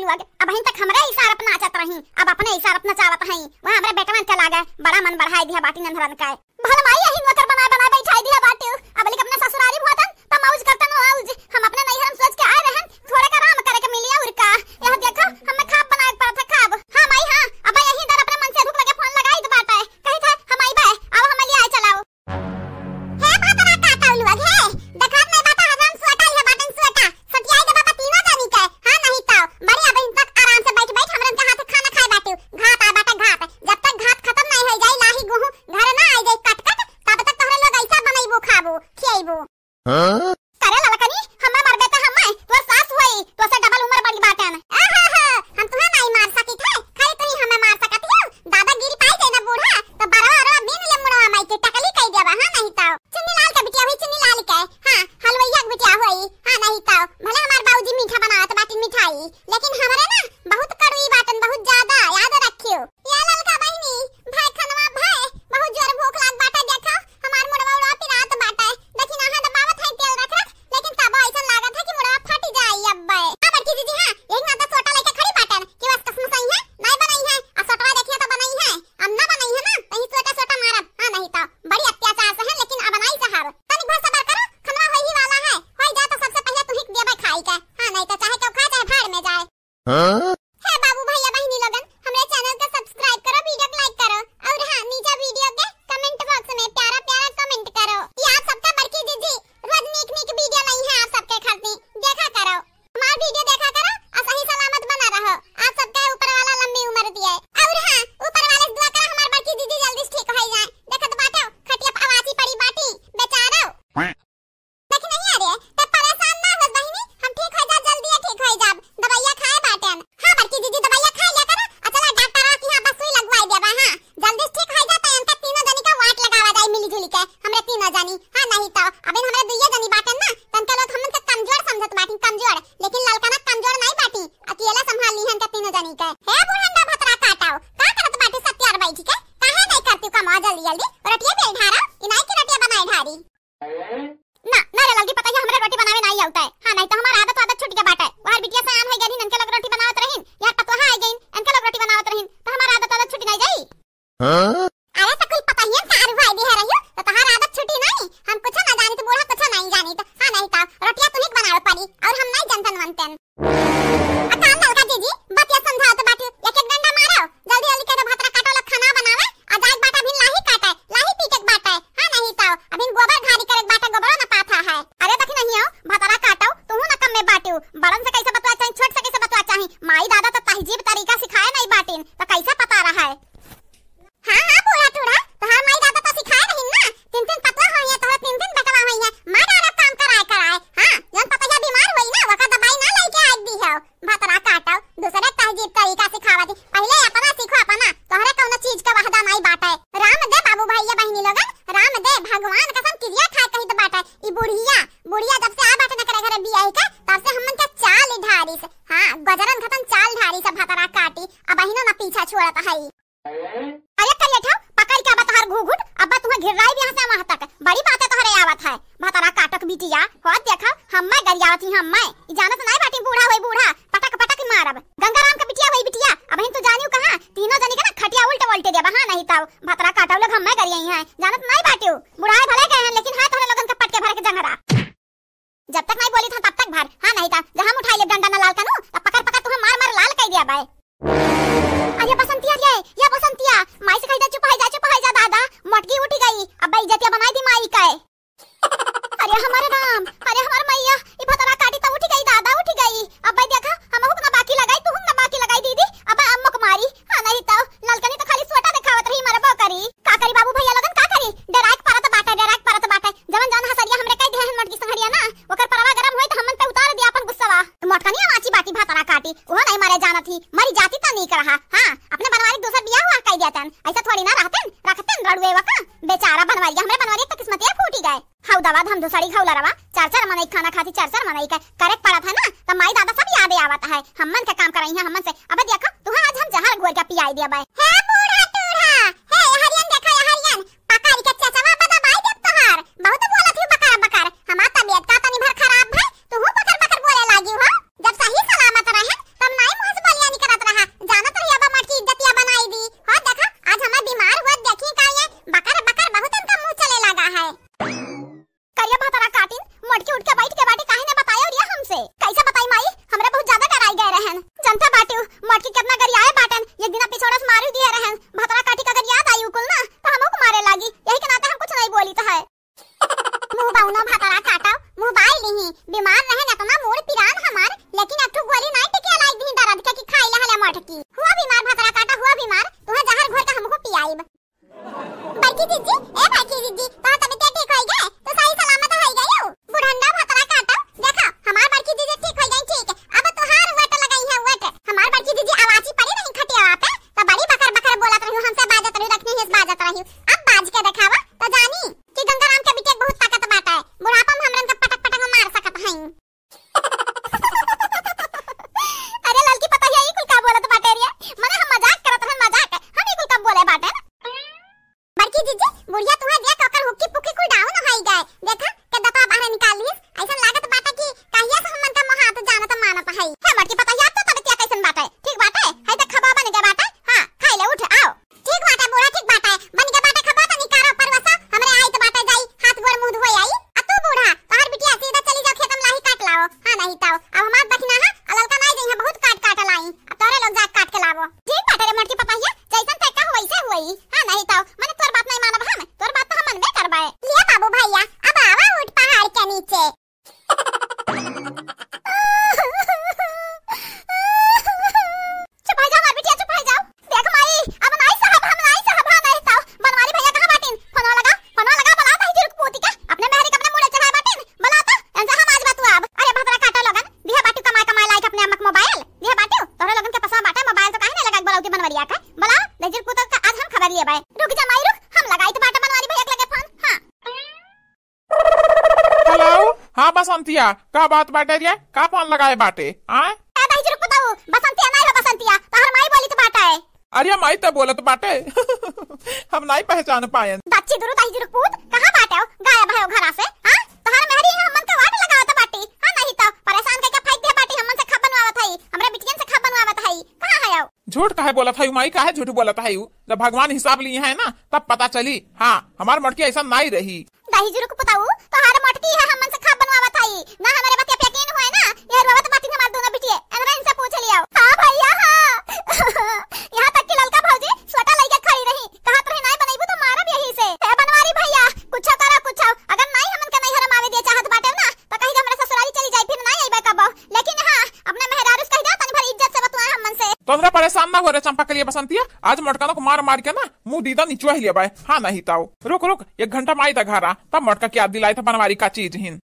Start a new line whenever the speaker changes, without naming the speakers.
लुआग अब हिन तक हमरे इशारा पे नाचत रही अब अपने इशारा पे नचावत हई वहां हमरे बेटवन चला गए बड़ा मन बढ़ाई दिया बाटी नंधरन का भल माई यही नौकर बना बना बैठाई दिया बाटी अब लेके अपने ससुरारी भोतन त मौज करतन मौज हम अपने नैहर में सोच के आए रहन थोड़े का आराम करे के मिली और का यह देखो हमें खाब बनाए पड़ा था खाब हां माई हां अब यही दर अपने मन से भूख लगे फोन लगाई तो बाटा कही था हम आई बे अब हम ले आए चलाओ हे भातरा काटा लुआग हे देखत नहीं बाटा हजाम सोटा है बाटन सोटा सटियाई दे बाबा तीनों जानी के हां नहीं ताओ बड़ी अब इन तक आराम से बैठ बैठ हमरन के हाथ खाना खाए बाटू घात आ बाटा घात जब तक घात खत्म नहीं हो जाए लाही गुहू घर ना आ जाए कट कट तब तक तोहरे लोग ऐसा बनैबो खाबो खियाइबो हां करे ललकनी हम्मा मर बेटा हम्मा तो सास होई तो से डबल उम्र बड़ी बाटन आहा हम तुहे नहीं मार सकी थे खाली तू ही हमें मार सकत हो दादागिरी पाई दे ना बूढ़ा तो बरवा बिन ले मुड़वा माई के टकली कई देबा हां नहीं ताओ चुन्नी लाल के बिटिया हुई चुन्नी लाल के हां हलवैया के बिटिया हुई हां नहीं ताओ भले हमार बाबूजी मीठा बनावत बाटी मिठाई लेकिन हमरे ना बहुत कड़वी बाटन बहुत ज्यादा याद रखियो या ललका बहिनी भाई खनवा भाई बहुत जोर भूख लाग बाटा देखो हमार मुड़वा उड़ा पिरात बाटा लेकिन आहा दबावत है तेल रख लेकिन तब ऐसा लागत है कि मुड़वा फट जाई अब्बे अब बड़की दीदी हां एक ना तो छोटा लेके खड़ी बाटन कि बस कसम सही है नहीं बनाई है आ छोटा देखिए तो बनाई है अब ना बनाई है ना कहीं छोटा छोटा मारब हां नहीं तो बड़ी अत्याचार से है लेकिन अब बनाई साहब तनिक भर सबर करो खनवा होई वाला है होई जा तो सबसे पहले तू ही देबे खाई के हां नहीं तो चाहे तो खा चाहे भाड़ में जाए हां हे बाबू भैया बहिनी लोगन हमरे चैनल को सब्सक्राइब करो वीडियो को लाइक करो और हां नीचे वीडियो के कमेंट बॉक्स में प्यारा प्यारा कमेंट करो ये आप सबका बड़की दीदी रोज नीक नीक वीडियो नहीं है आप सबके खातिर देखा करो हमार वीडियो देखा करो और सही सलामत बना रहो आप सबके ऊपर वाला लंबी उम्र दिए और हां ऊपर वाले से दुआ करो हमार बड़की दीदी जल्दी ठीक हो जाए देखत बाटो खटिया पे आवासी पड़ी बाटी बेचारो लेकिन नहीं आ रही है तो परेशान ना हो बहिनी हम ठीक हो जा जल्दी ठीक हो जा दवाइयां खाए बाटन हां बड़की दीदी दवाइयां खा लिया करो चला डॉक्टर की यहां बस सुई लगवाई देबा हां जल्दी ठीक हो जाता है तक तीनों जनी का वाट लगावा जाए मिली जुली के हमरे तीनों जनी हां नहीं तो अबे हमरे दुइया जनी बाटन ना तन के लोग हमन के कमजोर समझत बाटी कमजोर लेकिन ललका ना कमजोर नहीं बाटी अकेला संभाल ली हन के तीनों जनी के हे बुढ़ंडा भतरा काटाओ का करत बाटी सत्यार बैठी के काहे नहीं करती का मौज जल्दी जल्दी रोटियां बेल ढारा इनाई की रोटियां बनाए ढारी ना ना रे जल्दी पता है हमरे रोटी बनावे नहीं आता है हां नहीं तो हमारा आदत छूट गया बाटा बाहर बिटिया से आन हो गई इनके लोग रोटी बनावत रहिन यार पतो हां आ गई इनके लोग रोटी बनावत रहिन तो हमारा आदत छूट नहीं गई हां अरे तो कोई पता ही है सारू भाई दे रहियो तो तुम्हारा आदत छूटी नहीं हम कुछ ना जानी तो बूढ़ा कुछ नहीं जानी तो हां नहीं तो रोटियां तू ही बनावे पड़ी और हम नहीं जनतन मनतन अकाल ललका दीदी बतिया समझाओ तो बाटी एक एक डंडा मारो जल्दी जल्दी के भतरा काटो लोग खाना बनावे आ जाए बाटा भी लाही काटे लाही पीटे बाटा हां नहीं तो अभी गोबर घारी करे बाटा गोबरो ना पाथा है अरे तक नहीं हो भतरा काटो तू ना कम में बाटू बड़न से कैसे बतवा चाहे छोट से कैसे बतवा चाहे माई दादा तो तहजीब तरीका सिखाए नहीं बाटिन तो कैसे पता रहा है हां हां पूरा टूड़ा तो हां माई दादा तो सिखाए नहीं ना तीन तीन पतला होई है तो तीन तीन बटवा होई है मां दादा काम कराए हां जन पता या बीमार होई ना वका दवाई ना लेके आई दी है भतरा काटो दूसरे तहजीब तरीका सिखावती पहले अपना सीखो अपना तोहरे कौन चीज का वहदा नहीं बाटा है राम दे बाबू भैया बहिनी लोगन राम दे भगवान कसम क्रिया खा कही तो बाटा ई बुढ़िया जब से आ बाटा न करे घरे बियाह का तब से हमन के चाल ढारी से हां गजरन खतन चाल ढारी से भतरा काटी अब बहिनो ना पीछा छोड़त है अरे करिए ठो पकड़ के बतहर घुघुट अब तुम्हें घिराई भी यहां से वहां तक बड़ी बात है तोहरे आवत है भतरा काटक बिटिया हो देखा हम्मै गरियावत ही हम्मै ई जानत नहीं बाटी बूढ़ा होई बूढ़ा पटक पटक मारब गंगाराम का बिटिया होई बिटिया अब हिन तू जानियो कहां तीनों जनी के ना खटिया उल्टे उल्टे देबा हां नहीं ताऊ भतरा काटव लोग हम्मै गरियई हैं जानत नहीं बाटियो बुढ़ाई भले गए हैं लेकिन हां तोहरे लोगन के पटके भर के जंगरा जब तक नहीं बोली था तब तक भर हां नहीं ता जहां उठाई ले डंडा ना लाल कनु तब पकड़ पकड़ तुम्हें मार मार लाल कई दिया बाय अरे बसंतिया रे या बसंतिया माई से कही चुप है जा दादा मटकी उठी गई अब इज्जतिया बनाई दी माई का अरे हमारे राम अरे हमार मैया ई भतरा काटी तो उठी गई दादा उठी गई अब देखा हम हुक ना बाकी लगाई तू हुक ना बाकी लगाई दीदी अब अम्मा को मारी हां नहीं तो ललकनी तो खाली सोटा दिखावत रही मारे बकरी का करी बाबू भैया लोगन का करी डराक परत बाटा जवन जवन हसरिया हमरे कई देहन मटकी संघरिया ना ओकर परवा गरम होई तो हमन पे उतार दिया अपन गुस्सावा मटकनी आची बाटी भतरा काटी वो नहीं मारे जाना थी मरी जाती तो नहीं कर रहा हां अपने बनवारी दूसरा बियाह हुआ कई देतन ऐसा थोड़ी ना रखतन रड़वे वका बेचारा बनवारी हमरे बनवारी तो किस्मत फूटी गए हाउ दवा हम दूसरी खौला रवा चार मन एक खाना खाती चार मन एक करेक्ट पड़ा था ना तो माई दादा सब याद आवत है हमन का काम करई है हमन से अब देखो तू आज हम जहर घोर के पियाई दिया बाय हे बूढ़ा टूढ़ा हे हरियन देखा हरियन पकारी के चचवा बदा बाई देब तोहार बहुत बोला थी बकर हमार तबीयत का तनी भर खराब है तू बकर बोले लागी हो जब सही सलामत रहे तब नहीं मुंह से एक मोबाइल दिया बाटे तोरे लगन के पसवा बाटे मोबाइल तो काहे नहीं लगा बोलाउती बनवरिया का बोला दहिजुर पुत का आज हम खबर लिए बाय रुक जा माई रुक हम लगाई तो बाटे बनवारी भैया के लगे फोन। हां
हेलो हाँ बसंतिया का बात बाटे रे का फोन लगाए बाटे हां
दहिजुर पुताऊ बसंतिया नहीं हो बसंतिया तोहर माई बोली तो बाटे
अरे माई तो बोलत बाटे हम नहीं पहचान पाए
बच्ची दुरु दहिजुर पुत कहां बाटे गायब है घरा से। हां तोहर मेहरी हमन के वाट लगावत बाटी। हां नहीं तो परेशान करके फाइट दे बाटी हमन से खब बनवावत हई हमरे बिटियन से खब बनवावत हई कहां है
झूठ काहे बोलत है माई काहे झूठ बोलत है जब भगवान हिसाब लिए है ना तब पता चली। हाँ हमार मटकी ऐसा नहीं रही
दहिजुर को बताऊ तोहर मटकी है हमन से खब बनवावत हई ना हमारे बात यकीन हुए ना ये रोवत बाटी हमार दोनों बिटिए अनरा इनसे पूछ लिया। हां भैया हां यहां तक कि ललका भौजी छोटा लइका खड़ी रही कहत रही नहीं बनईबू तो मारब यही से हे बनवारी भैया कुछ करो कुछ अगर नहीं हमन के नहीं हरम आवे दे चाहत बाटे ना तो कहीं हमरे ससुराली चली जाई फिर नहीं आइबे कबो लेकिन हां अपने मेहरारू कह दे तनी भर इज्जत से बतवा हमन से
तोरा परेशान ना हो रे चंपा के लिए बसंतिया आज मटका को मार मार के ना मुंह दीदा निचवा ही ले बाय। हाँ नहीं ताऊ रुक रुक 1 घंटा माई तक घरा तब मटका क्या दिलाई था बनवारी का चीज हिन।